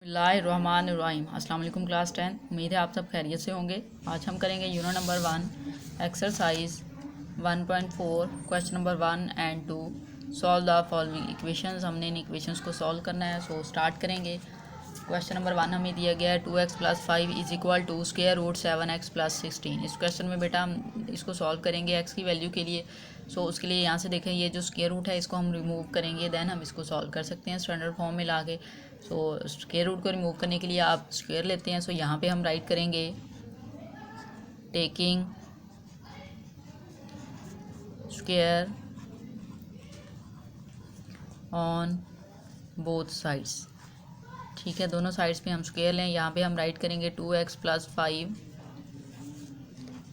बिस्मिल्लाहिर्रहमानिर्रहीम। अस्सलाम वालेकुम क्लास 10। उम्मीद है आप सब खैरियत से होंगे। आज हम करेंगे unit number 1 exercise 1.4 question number 1 and 2 solve the following equations. हमने इन इक्वेशंस को सॉल्व करना है। सो स्टार्ट करेंगे। क्वेश्चन नंबर 1 हमें दिया गया है 2x + 5 is equal to square root 7x + 16। इस क्वेश्चन में बेटा हम इसको सॉल्व करेंगे x की वैल्यू के लिए। सो उसके लिए यहाँ से देखें, ये जो स्क्वायर रूट है इसको हम रिमूव करेंगे, देन हम इसको सॉल्व कर सकते हैं स्टैंडर्ड फॉर्म में ला के। सो स्क्वायर रूट को रिमूव करने के लिए आप स्क्वायर लेते हैं। सो यहाँ पे हम राइट करेंगे taking square on both sides. ठीक है, दोनों साइड्स पे हम स्क्वायर लें। यहाँ पे हम राइट करेंगे 2x + 5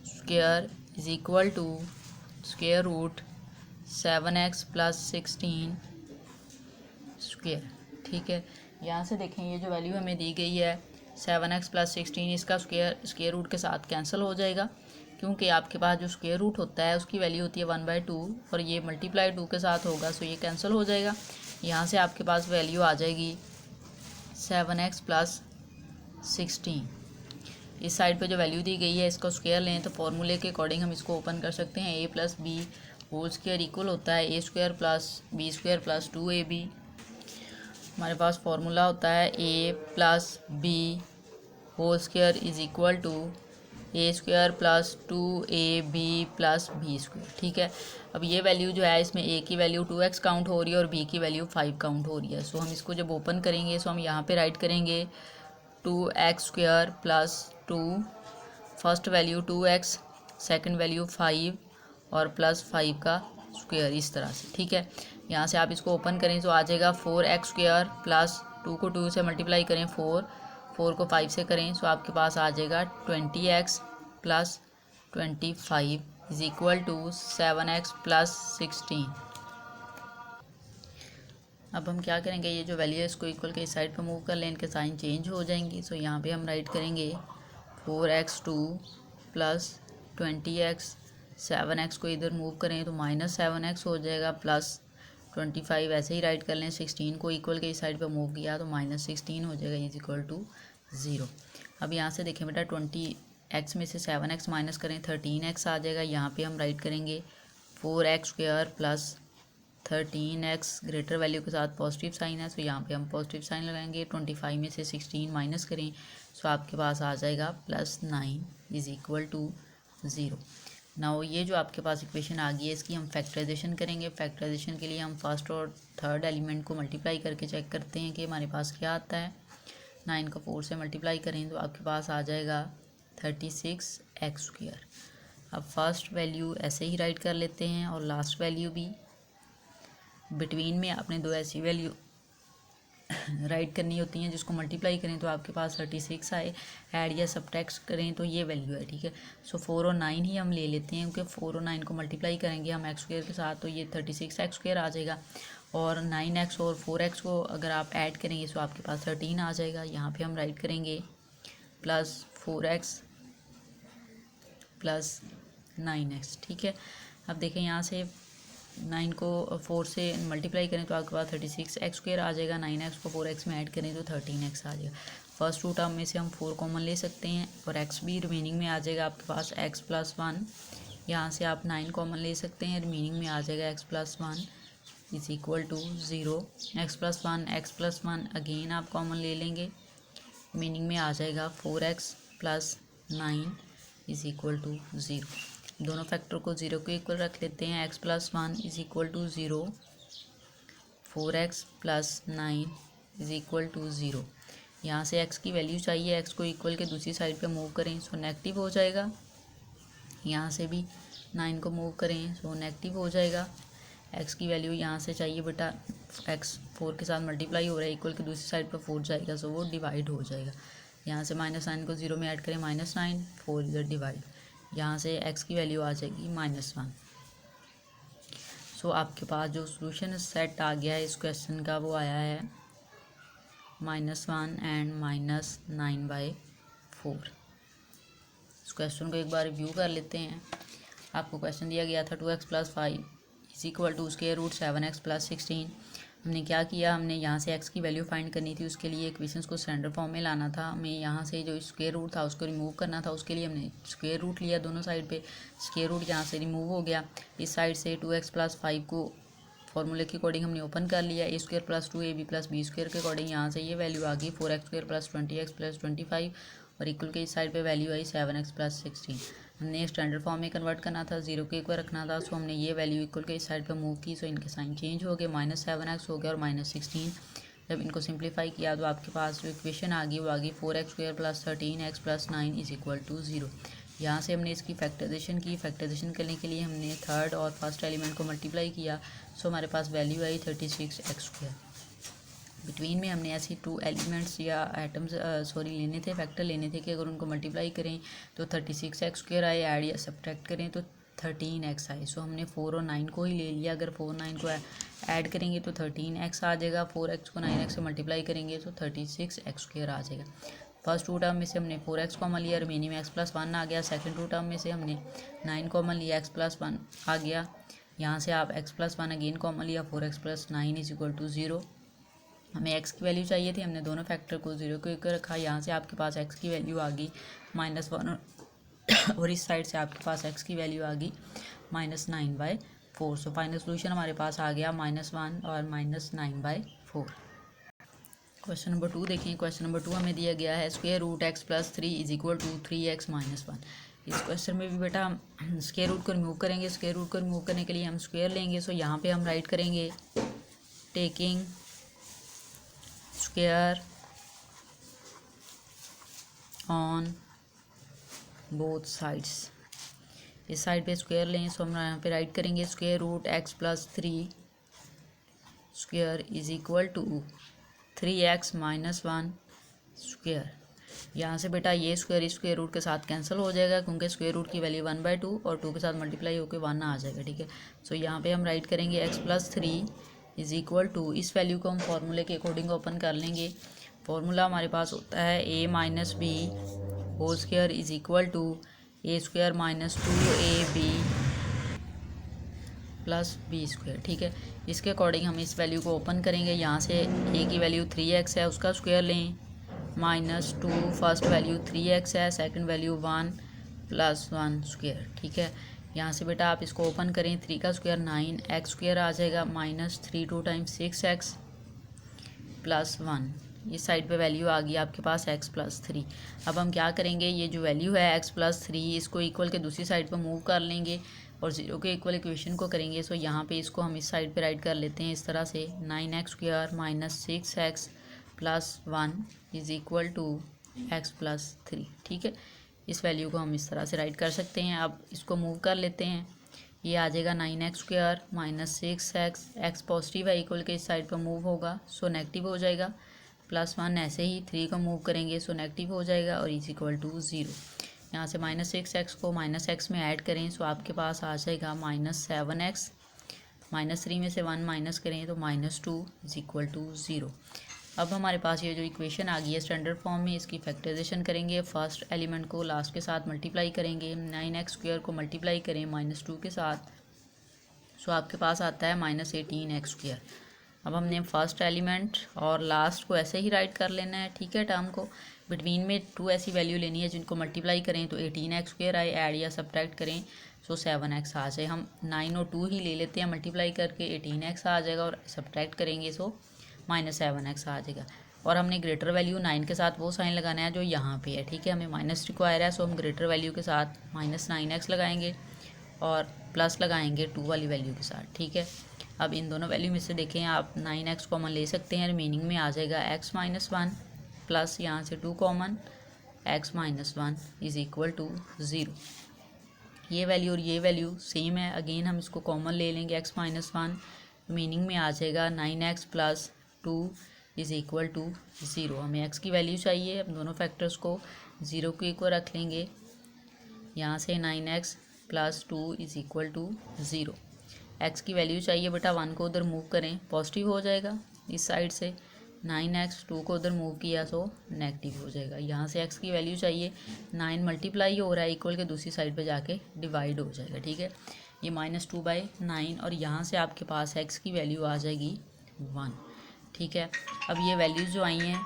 square is equal to square root 7x + 16 square. ठीक है, यहाँ से देखें ये जो वैल्यू हमें दी गई है 7x + 16, इसका स्क्वायर रूट के साथ कैंसिल हो जाएगा, क्योंकि आपके पास जो स्क्वायर रूट होता है उसकी वैल्यू होती है 1/2 और ये मल्टीप्लाई 2 के साथ होगा। सो ये कैंसिल हो जाएगा। यहाँ से आपके पास वैल्यू आ जाएगी 7x + 16। इस साइड पे जो वैल्यू दी गई है इसको स्क्वायर लें तो फॉर्मूले के अकॉर्डिंग हम इसको ओपन कर सकते हैं। a + b whole square equal होता है a² + b² + 2ab। हमारे पास फार्मूला होता है a + b whole square is equal to a² + 2ab + b²। ठीक है, अब ये वैल्यू जो है इसमें a की वैल्यू 2x काउंट हो रही है और b की वैल्यू 5 काउंट हो रही है। सो हम इसको जब ओपन करेंगे सो हम यहाँ पे राइट करेंगे 2x² + 2, first value 2x, second value 5 और +5 का स्क्वायर, इस तरह से। ठीक है, यहाँ से आप इसको ओपन करें तो आ जाएगा 4x² + 2 को 2 से मल्टीप्लाई करें 4 को 5 से करें सो आपके पास आ जाएगा 20x + 25 is equal to 7x + 16। अब हम क्या करेंगे, ये जो वैल्यू है इसको इक्वल के इस साइड पर मूव कर लें, इनके साइन चेंज हो जाएंगी। सो यहाँ पे हम राइट करेंगे 4x2 + 20x, 7x को इधर मूव करें तो -7x हो जाएगा, +25 ऐसे ही राइट कर लें। 16 को इक्वल के इस साइड पर मूव किया तो -16 हो जाएगा इज इक्वल टू 0। अब यहाँ से देखें बेटा 20x में से 7x माइनस करें 13x आ जाएगा। यहाँ पे हम राइट करेंगे 4x² + 13x ग्रेटर वैल्यू के साथ पॉजिटिव साइन है, सो यहाँ पे हम पॉजिटिव साइन लगाएंगे। 25 में से 16 माइनस करें सो आपके पास आ जाएगा +9 इज इक्वल टू 0। नाउ ये जो आपके पास इक्वेशन आ गई है इसकी हम फैक्टराइजेशन करेंगे। फैक्टराइजेशन के लिए हम फर्स्ट और थर्ड एलिमेंट को मल्टीप्लाई करके चेक करते हैं कि हमारे पास क्या आता है। 9 को 4 से मल्टीप्लाई करें तो आपके पास आ जाएगा 36x²। अब फर्स्ट वैल्यू ऐसे ही राइट कर लेते हैं और लास्ट वैल्यू भी। बिटवीन में आपने दो ऐसी वैल्यू राइट करनी होती हैं जिसको मल्टीप्लाई करें तो आपके पास 36 आए, ऐड या सब्ट्रैक्ट करें तो ये वैल्यू है। ठीक है, सो 4 और 9 ही हम ले लेते हैं, क्योंकि 4 और 9 को मल्टीप्लाई करेंगे हम x² के साथ तो ये 36x² आ जाएगा, और 9x और 4x को अगर आप ऐड करेंगे तो आपके पास 13 आ जाएगा। यहाँ पे हम राइट करेंगे +4x + 9x। ठीक है, अब देखें यहाँ से 9 को 4 से मल्टीप्लाई करें तो आपके पास 36x² आ जाएगा, 9x को 4x में ऐड करें तो 13x आ जाएगा। फर्स्ट टू टर्म में से हम 4 कॉमन ले सकते हैं और x भी रिमेनिंग में आ जाएगा आपके पास x + 1। यहाँ से आप 9 कॉमन ले सकते हैं, रिमेनिंग में आ जाएगा x + 1 is equal to 0। x + 1 again आप कॉमन ले लेंगे, रिमेनिंग में आ जाएगा 4x + 9 इज इक्वल टू 0। दोनों फैक्टर को 0 के इक्वल रख लेते हैं। x + 1 is equal to 0, 4x + 9 is equal to 0। यहाँ से x की वैल्यू चाहिए, x को इक्वल के दूसरी साइड पे मूव करें सो नेगेटिव हो जाएगा। यहाँ से भी 9 को मूव करें सो नेगेटिव हो जाएगा। x की वैल्यू यहाँ से चाहिए बेटा, x 4 के साथ मल्टीप्लाई हो रहा है, इक्वल के दूसरी साइड पर 4 जाएगा सो वो डिवाइड हो जाएगा। यहाँ से -9 को 0 में ऐड करें -9, 4 इधर डिवाइड, यहाँ से x की वैल्यू आ जाएगी -1। सो आपके पास जो सॉल्यूशन सेट आ गया है इस क्वेश्चन का वो आया है -1 एंड -9/4। इस क्वेश्चन को एक बार रिव्यू कर लेते हैं। आपको क्वेश्चन दिया गया था 2x + 5 is equal to square root 7x + 16। हमने क्या किया, हमने यहाँ से x की वैल्यू फाइंड करनी थी, उसके लिए इक्वेशंस को स्टैंडर्ड फॉर्म में लाना था। हमें यहाँ से जो स्क्वायर रूट था उसको रिमूव करना था, उसके लिए हमने स्क्वायर रूट लिया दोनों साइड पे। स्क्वायर रूट यहाँ से रिमूव हो गया, इस साइड से 2x + 5 को फॉर्मूले के अकॉर्डिंग हमने ओपन कर लिया। a² + 2ab + b² के अकॉर्डिंग यहाँ से ये वैल्यू आ गई 4x² + 20x + 25 और इक्वल के इस साइड पे वैल्यू आई 7x + 16। हमने स्टैंडर्ड फॉर्म में कन्वर्ट करना था, 0 के इक्वल रखना था, सो हमने ये वैल्यू इक्वल के इस साइड पे मूव की, सो इनके साइन चेंज हो गए, -7x हो गया और -16। जब इनको सिंप्लीफाई किया तो आपके पास जो इक्वेशन आ गई वो आ गई 4x² + 13x + 9 = 0। यहाँ से हमने इसकी फैक्टराइजेशन की, फैक्टराइजेशन करने के लिए हमने थर्ड और फर्स्ट एलिमेंट को मल्टीप्लाई किया, सो हमारे पास वैल्यू आई 36x²। बिटवीन में हमने ऐसी 2 एलिमेंट्स या एटम्स लेने थे, फैक्टर लेने थे कि अगर उनको मल्टीप्लाई करें तो 36x² आए, ऐड या सब्ट्रैक्ट करें तो 13x आए। सो हमने 4 और 9 को ही ले लिया, अगर 4 9 को ऐड करेंगे तो 13x आ जाएगा, 4x को 9x से मल्टीप्लाई करेंगे तो 36x² आ जाएगा। फर्स्ट टू टर्म में से हमने 4x कॉमन लिया, रिमेनिंग में x + 1 आ गया। सेकंड टू टर्म में से हमने 9 कॉमन लिया, x + 1 आ गया। यहाँ से आप x + 1 अगेन कॉमन लिया, 4x + 9 = 0। हमें x की वैल्यू चाहिए थी, हमने दोनों फैक्टर को 0 के ऊपर रखा। यहाँ से आपके पास x की वैल्यू आ गई -1 और इस साइड से आपके पास x की वैल्यू आ गई -9/4। सो फाइनल सोल्यूशन हमारे पास आ गया -1 और -9/4। क्वेश्चन नंबर 2 देखें। क्वेश्चन नंबर 2 हमें दिया गया है √x + 3 = 3x - 1। इस क्वेश्चन में भी बेटा हम स्क्वायर रूट को रिमूव करेंगे। स्क्वायर रूट को रिमूव करने के लिए हम स्क्वायर लेंगे, सो यहाँ पे हम राइट करेंगे taking square on both sides. इस साइड पे स्क्वायर लें, सो हम यहाँ पे राइट करेंगे √x + 3 = 3x - 1 स्क्वायर। यहाँ से बेटा ये स्क्वायर स्क्वायर रूट के साथ कैंसिल हो जाएगा, क्योंकि स्क्वायर रूट की वैल्यू 1/2 और 2 के साथ मल्टीप्लाई होकर 1 आ जाएगा, ठीक है। सो यहाँ पे हम राइट करेंगे x + 3 = इस वैल्यू को हम फॉर्मूले के अकॉर्डिंग ओपन कर लेंगे। फॉर्मूला हमारे पास होता है a - b whole square = a² - 2ab + b², ठीक है। इसके अकॉर्डिंग हम इस वैल्यू को ओपन करेंगे। यहाँ से a की वैल्यू 3x है, उसका स्क्वायर लें, -2 फर्स्ट वैल्यू 3x है, सेकंड वैल्यू 1 + 1 स्क्वायर, ठीक है। यहाँ से बेटा आप इसको ओपन करें, 3 का स्क्वायर 9x² आ जाएगा, -3 2 × 6x + 1। इस साइड पे वैल्यू आ गई आपके पास x + 3। अब हम क्या करेंगे, ये जो वैल्यू है x + 3 इसको इक्वल के दूसरी साइड पर मूव कर लेंगे और 0 के इक्वल इक्वेशन को करेंगे। सो यहाँ पे इसको हम इस साइड पे राइट कर लेते हैं इस तरह से 9x² - 6x + 1 = x + 3, ठीक है। इस वैल्यू को हम इस तरह से राइट कर सकते हैं। अब इसको मूव कर लेते हैं, ये आ जाएगा 9x² - 6x, x पॉजिटिव है, इक्वल के इस साइड पर मूव होगा, सो नेगेटिव हो जाएगा, +1 ऐसे ही 3 को मूव करेंगे, सो नेगेटिव हो जाएगा और = 0। यहाँ से -6x को -x में ऐड करें, सो आपके पास आ जाएगा -7x, -3 में से 1 माइनस करें तो -2 = 0। अब हमारे पास ये जो इक्वेशन आ गई है स्टैंडर्ड फॉर्म में, इसकी फैक्टराइजेशन करेंगे। फर्स्ट एलिमेंट को लास्ट के साथ मल्टीप्लाई करेंगे, 9x² को मल्टीप्लाई करें -2 के साथ, सो आपके पास आता है -18x²। अब हमने फर्स्ट एलिमेंट और लास्ट को ऐसे ही राइट कर लेना है, ठीक है। टर्म को बिटवीन में 2 ऐसी वैल्यू लेनी है जिनको मल्टीप्लाई करें तो 18x² आए, ऐड या सब्ट्रैक्ट करें सो 7x आ जाए। हम 9 और 2 ही ले लेते हैं, मल्टीप्लाई करके 18x आ जाएगा और सब्ट्रैक्ट करेंगे सो -7x आ जाएगा। और हमने ग्रेटर वैल्यू 9 के साथ वो साइन लगाना है जो यहाँ पे है, ठीक है। हमें माइनस रिक्वायर है, सो हम ग्रेटर वैल्यू के साथ -9x लगाएंगे और प्लस लगाएंगे 2 वाली वैल्यू के साथ, ठीक है। अब इन दोनों वैल्यू में से देखें आप 9x कॉमन ले सकते हैं, रिमेनिंग में आ जाएगा x - 1 प्लस यहाँ से 2 कॉमन x - 1 = 0। ये वैल्यू और ये वैल्यू सेम है, अगेन हम इसको कॉमन ले लेंगे x - 1, रिमेनिंग में आ जाएगा 9x + 2 = 0। हमें x की वैल्यू चाहिए, हम दोनों फैक्टर्स को 0 के इक्वल रख लेंगे। यहाँ से 9x + 2 = 0। x की वैल्यू चाहिए बेटा, 1 को उधर मूव करें पॉजिटिव हो जाएगा, इस साइड से 9x 2 को उधर मूव किया तो नेगेटिव हो जाएगा। यहाँ से x की वैल्यू चाहिए, 9 मल्टीप्लाई हो रहा है, इक्वल के दूसरी साइड पे जाके डिवाइड हो जाएगा, ठीक है। ये -2/9 और यहाँ से आपके पास x की वैल्यू आ जाएगी 1। ठीक है, अब ये वैल्यूज़ जो आई हैं,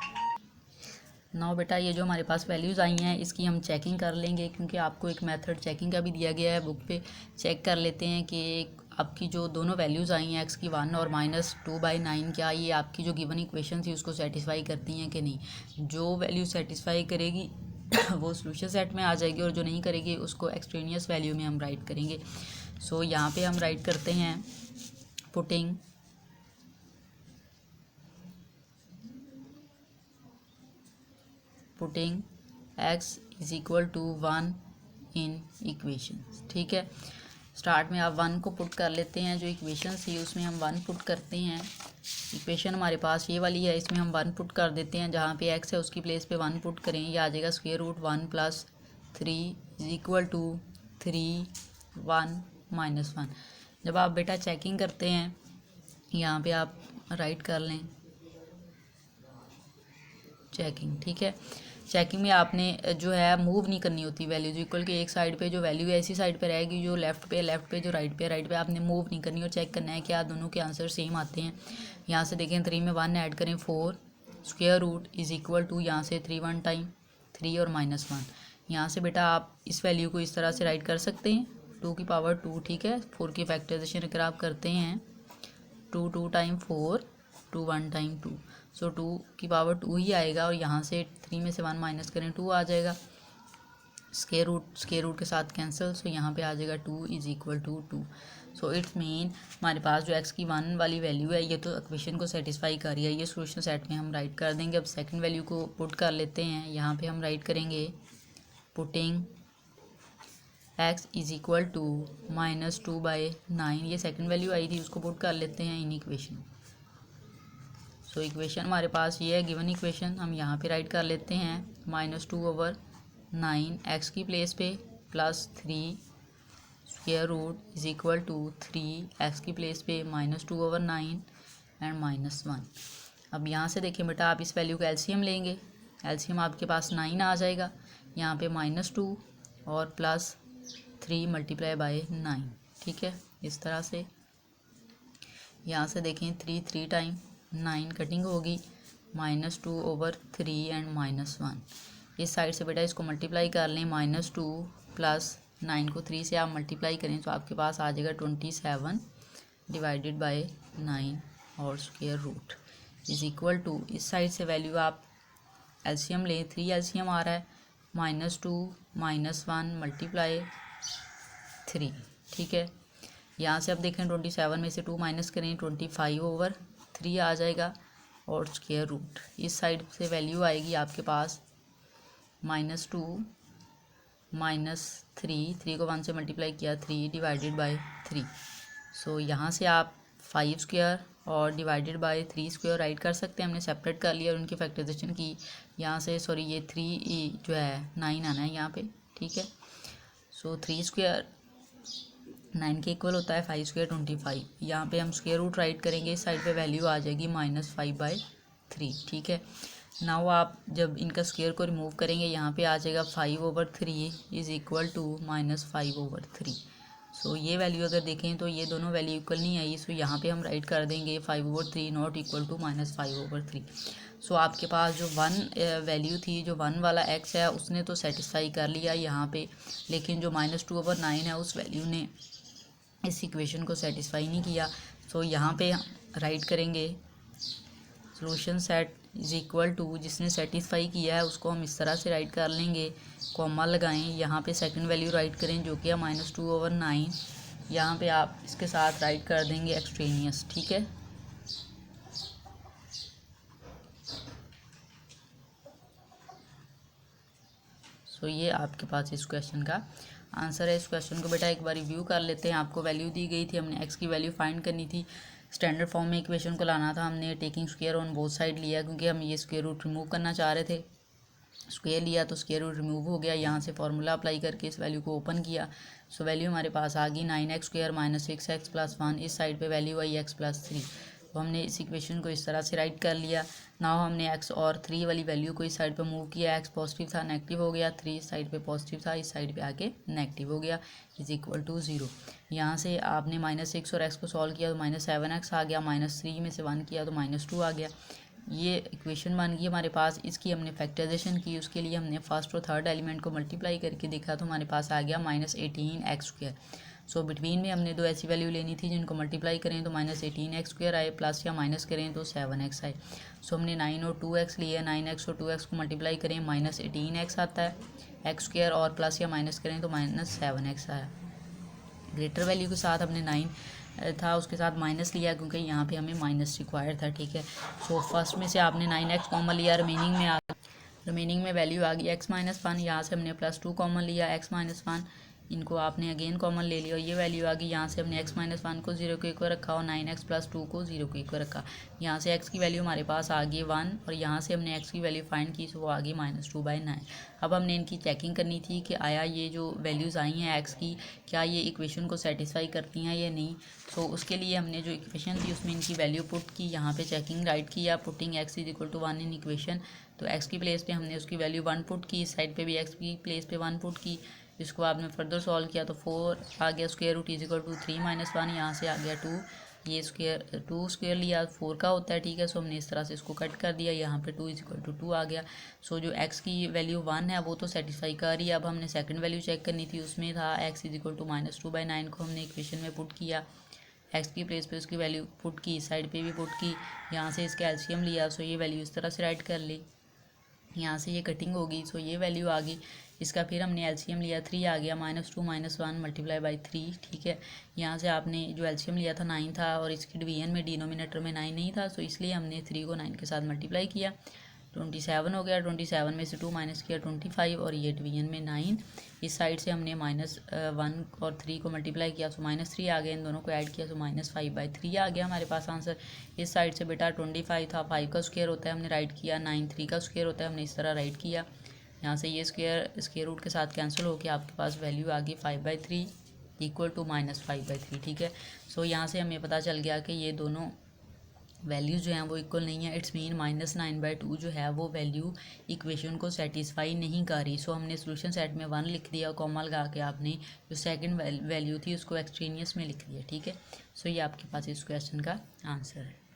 नाउ बेटा ये जो हमारे पास वैल्यूज़ आई हैं इसकी हम चेकिंग कर लेंगे, क्योंकि आपको एक मेथड चेकिंग का भी दिया गया है बुक पे। चेक कर लेते हैं कि आपकी जो दोनों वैल्यूज़ आई हैं, एक्स की 1 और -2/9, क्या ये आपकी जो गिवन इक्वेशन थी उसको सेटिस्फाई करती हैं कि नहीं। जो वैल्यू सेटिस्फाई करेगी वो सोल्यूशन सेट में आ जाएगी, और जो नहीं करेगी उसको एक्सट्रेनियस वैल्यू में हम राइट करेंगे। सो यहाँ पे हम राइट करते हैं putting x is equal to 1 in equation. ठीक है, स्टार्ट में आप 1 को पुट कर लेते हैं, जो इक्वेशन थी उसमें हम 1 पुट करते हैं। इक्वेशन हमारे पास ये वाली है, इसमें हम 1 पुट कर देते हैं, जहाँ पे x है उसकी प्लेस पे 1 पुट करें, ये आ जाएगा √1 + 3 इज इक्वल टू 3 1 -1। जब आप बेटा चेकिंग करते हैं, यहाँ पे आप राइट कर लें चेकिंग। ठीक है, चेकिंग में आपने जो है मूव नहीं करनी होती वैल्यूज, इक्वल के एक साइड पे जो वैल्यू है इसी साइड पे रहेगी, जो लेफ्ट पे जो राइट पे आपने मूव नहीं करनी, और चेक करना है कि दोनों के आंसर सेम आते हैं। यहाँ से देखें 3 में 1 ऐड करें 4 square root is equal to, यहाँ से 3 1 टाइम 3 और -1। यहाँ से बेटा आप इस वैल्यू को इस तरह से राइट कर सकते हैं 2 की पावर 2। ठीक है, 4 की फैक्टराइजेशन अगर आप करते हैं 2 टाइम 4 2 1 टाइम 2, सो 2 की पावर 2 ही आएगा, और यहाँ से 3 में से 1 माइनस करें 2 आ जाएगा, स्क्वायर रूट के साथ कैंसिल, सो यहाँ पे आ जाएगा 2 is equal to 2। So it's mean हमारे पास जो x की 1 वाली वैल्यू है ये तो इक्वेशन को सेटिस्फाई कर रही है, ये सोल्यूशन सेट में हम राइट कर देंगे। अब सेकंड वैल्यू को पुट कर लेते हैं, यहाँ पे हम राइट करेंगे putting x is equal to -2/9, ये सेकंड वैल्यू आई थी उसको पुट कर लेते हैं इन इक्वेशन। सो इक्वेशन हमारे पास ये है गिवन इक्वेशन, हम यहाँ पे राइट कर लेते हैं -2/9 x की प्लेस पे +3 square root is equal to 3 x की प्लेस पे -2/9 एंड -1। अब यहाँ से देखें बेटा, आप इस वैल्यू का एलसीएम लेंगे, एलसीएम आपके पास 9 आ जाएगा, यहाँ पे -2 और +3 × 9। ठीक है, इस तरह से यहाँ से देखें 3 टाइम 9 कटिंग होगी -2/3 एंड -1। इस साइड से बेटा इसको मल्टीप्लाई कर लें, -2 + 9 को 3 से आप मल्टीप्लाई करें तो आपके पास आ जाएगा 27 / 9 और square root is equal to, इस साइड से वैल्यू आप एलसीएम लें, 3 एलसीएम आ रहा है -2 -1 × 3। ठीक है, यहाँ से अब देखें 27 में से 2 माइनस करें 25/3 आ जाएगा, और स्क्वायर रूट इस साइड से वैल्यू आएगी आपके पास -2 -3 को 1 से मल्टीप्लाई किया 3 / 3। सो यहाँ से आप 5 स्क्वायर और /3 स्क्वायर राइट कर सकते हैं, हमने सेपरेट कर लिया और उनकी फैक्टराइजेशन की। यहाँ से सॉरी ये 3 जो है 9 आना है यहाँ पे। ठीक है, सो 3 स्क्वायर 9 के इक्वल होता है, 5 स्क्वायर 25। यहाँ पे हम स्क्वायर रूट राइट करेंगे, इस साइड पे वैल्यू आ जाएगी -5/3। ठीक है, नाउ आप जब इनका स्क्वायर को रिमूव करेंगे यहाँ पे आ जाएगा 5/3 इज इक्वल टू -5/3। सो ये वैल्यू अगर देखें तो ये दोनों वैल्यू इक्वल नहीं आई, सो यहाँ पे हम राइट कर देंगे 5/3 नॉट इक्वल टू -5/3। सो आपके पास जो 1 वैल्यू थी, जो 1 वाला x है उसने तो सेटिस्फाई कर लिया यहाँ पे, लेकिन जो -2/9 है उस वैल्यू ने इस इक्वेशन को सेटिस्फाई नहीं किया। सो यहाँ पे राइट करेंगे solution set is equal to, जिसने सेटिस्फाई किया है उसको हम इस तरह से राइट कर लेंगे, कॉमा लगाएं, यहाँ पे सेकंड वैल्यू राइट करें जो कि है -2/9, यहाँ पे आप इसके साथ राइट कर देंगे एक्सट्रेनियस। ठीक है, सो ये आपके पास इस क्वेश्चन का आंसर है। इस क्वेश्चन को बेटा एक बार रिव्यू कर लेते हैं। आपको वैल्यू दी गई थी, हमने x की वैल्यू फाइंड करनी थी, स्टैंडर्ड फॉर्म में इक्वेशन को लाना था, हमने taking square on both side लिया क्योंकि हम ये स्क्वायर रूट रिमूव करना चाह रहे थे। स्क्वायर लिया तो स्क्वायर रूट रिमूव हो गया, यहाँ से फार्मूला अप्लाई करके इस वैल्यू को ओपन किया। सो वैल्यू हमारे पास आ गई 9x² - 6x + 1, इस साइड पे वैल्यू आई x + 3। तो हमने इस इक्वेशन को इस तरह से राइट कर लिया। नाउ हमने x और 3 वाली वैल्यू को इस साइड पे मूव किया, x पॉजिटिव था नेगेटिव हो गया, 3 इस साइड पे पॉजिटिव था इस साइड पे आके नेगेटिव हो गया, इज इक्वल टू 0। यहाँ से आपने -6 और x को सॉल्व किया तो -7x आ गया, -3 में से 1 किया तो -2 आ गया। ये इक्वेशन बन गई हमारे पास। इसकी हमने फैक्टराइजेशन की, उसके लिए हमने फर्स्ट और थर्ड एलिमेंट को मल्टीप्लाई करके देखा तो हमारे पास आ गया -18x²। सो बिटवीन में हमने दो ऐसी वैल्यू लेनी थी जिनको मल्टीप्लाई करें तो -18x² आए, प्लस या माइनस करें तो 7x आए। सो हमने 9 और 2x लिए, 9x और 2x को मल्टीप्लाई करें -18x आता है, x² और प्लस या माइनस करें तो -7x आया। ग्रेटर वैल्यू के साथ हमने 9 था उसके साथ माइनस लिया क्योंकि यहाँ पे हमें माइनस रिक्वायर्ड था, ठीक है। सो फर्स्ट में से आपने 9x कॉमन लिया, रिमेनिंग में वैल्यू आ गई x-1। यहाँ से हमने +2 कॉमन लिया, x-1 इनको आपने अगेन कॉमन ले लिया और ये वैल्यू आ गई। यहाँ से हमने x-1 को 0 के इक्वल रखा और 9x + 2 को 0 के इक्वल रखा। यहाँ से x की वैल्यू हमारे पास आ गई 1 और यहाँ से हमने x की वैल्यू फाइंड की तो वो आ गई -2/9। अब हमने इनकी चेकिंग करनी थी कि आया ये जो वैल्यूज़ आई हैं x की, क्या ये इक्वेशन को सेटिस्फाई करती हैं या नहीं। सो उसके लिए हमने जो इक्वेशन थी उसमें इनकी वैल्यू पुट की, यहाँ पे चेकिंग राइट किया, पुटिंग x = 1 इन इक्वेशन। तो x की प्लेस पे हमने उसकी वैल्यू 1 पुट की, इस साइड पे भी x की प्लेस पे 1 पुट की। इसको आपने फर्दर सॉल्व किया तो 4 आ गया, स्क्वायर रूट = 3 - 1, यहाँ से आ गया 2, ये स्क्वायर 2 स्क्वायर लिया 4 का होता है, ठीक है। सो हमने इस तरह से इसको कट कर दिया, यहाँ पे 2 = 2 आ गया। सो जो x की वैल्यू 1 है वो तो सेटिस्फाई कर रही है। अब हमने सेकंड वैल्यू चेक करनी थी, उसमें था x = -2/9 को हमने इक्वेशन में पुट किया, x की प्लेस पे उसकी वैल्यू पुट की, साइड पे भी पुट की, यहाँ से इसका एलसीएम लिया। सो ये वैल्यू इस तरह से राइट कर ली, यहाँ से ये कटिंग होगी। सो ये वैल्यू आ गई, इसका फिर हमने एलसीएम लिया, 3 आ गया, -2 - 1 × 3, ठीक है। यहाँ से आपने जो एलसीएम लिया था 9 था और इसकी डिवीजन में डिनोमिनेटर में 9 नहीं था, सो इसलिए हमने 3 को 9 के साथ मल्टीप्लाई किया, 27 हो गया। 27 में से 2 माइनस किया 25 और ये डिवीजन में 9। इस साइड से हमने -1 और 3 को मल्टीप्लाई किया तो -3 आ गया, इन दोनों को ऐड किया तो -5/3 आ गया हमारे पास आंसर। इस साइड से बेटा 25 था, 5 का स्क्वायर होता है हमने राइट किया, 9 3 का स्क्वायर होता है हमने इस तरह राइट किया। यहाँ से ये स्क्वायर रूट के साथ कैंसिल होकर आपके पास वैल्यू आ गई 5/3 = -5/3, ठीक है। सो यहाँ से हमें पता चल गया कि ये दोनों वैल्यूज़ जो हैं वो इक्वल नहीं है। इट्स मीन -9/2 जो है वो वैल्यू इक्वेशन को सेटिस्फाई नहीं कर रही। सो हमने सोल्यूशन सेट में 1 लिख दिया, कॉमा लगा के आपने जो सेकंड वैल्यू थी उसको एक्सट्रेनियस में लिख दिया, ठीक है। सो ये आपके पास इस क्वेश्चन का आंसर है।